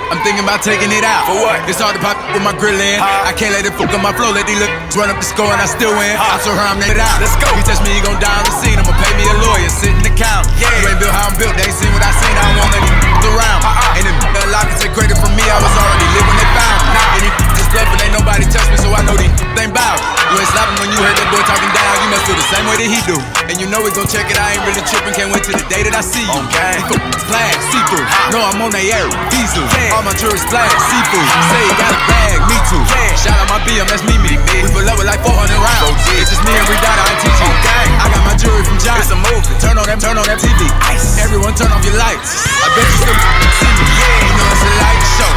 I'm thinking about taking it out. For what? It's hard to pop with my grill in. I can't let it fuck on my flow. Let these looks run up the score and I still win. I saw her, I'm it out. Let's go. He touch me, he gon' die on the scene. I'ma pay me a lawyer, sit in the counter. Yeah. You ain't built how I'm built, they ain't seen what I seen. I don't want any around. And if the lock can take credit from me, I was already living when they found me. And he just bluffing, ain't nobody touch me, so I know these ain't bout. You ain't slapping when you heard that boy talking down. You must feel the same way that he do. And you know we gon' check it, I ain't really tripping. Can't wait till the day that I see you. Okay. Flag, see-through. No, I'm on that air, diesel. All my jewelry's flag, seafood. Say you got a bag, me too. Shout out my BM, that's me. We pull up with like 400 rounds. It's just me and Redada, I teach you. I got my jewelry from John. It's a movie. Turn on that TV. Everyone turn off your lights. I bet you still see me. You know it's a light show.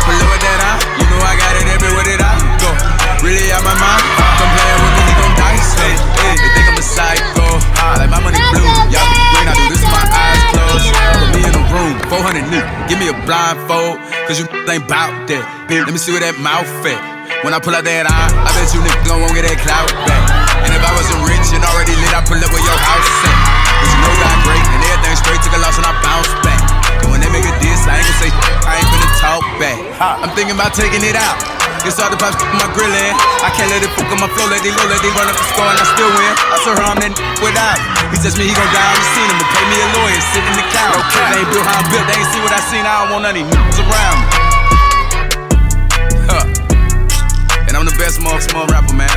Pull up with that eye. You know I got it everywhere that I go. Really out my mind. Come playing with me, he gon' dice. They think I'm a psycho. Like my money blue. Y'all be green, I do this with my eyes closed. Put me in a room, 400 new. Give me a blindfold, cause you ain't bout that. Let me see where that mouth at. When I pull out that eye, I bet you niggas gon' get that clout back. And if I wasn't rich and already lit, I pull up where your house at. Cause you know God great and everything straight. Took a loss and I bounce back. And when they make a diss, I ain't gon' say I ain't finna talk back. I'm thinking about taking it out. It's hard to pop my grill in. I can't let it fuck on my flow. Let these run up the score and I still win. I saw her, I'm that without. He touch me, he gon' die on the scene. I'ma pay me a lawyer, sit in the couch. They ain't built how I'm built, they ain't see what I seen. I don't want none of these niggas around me. And I'm the best small rapper, man.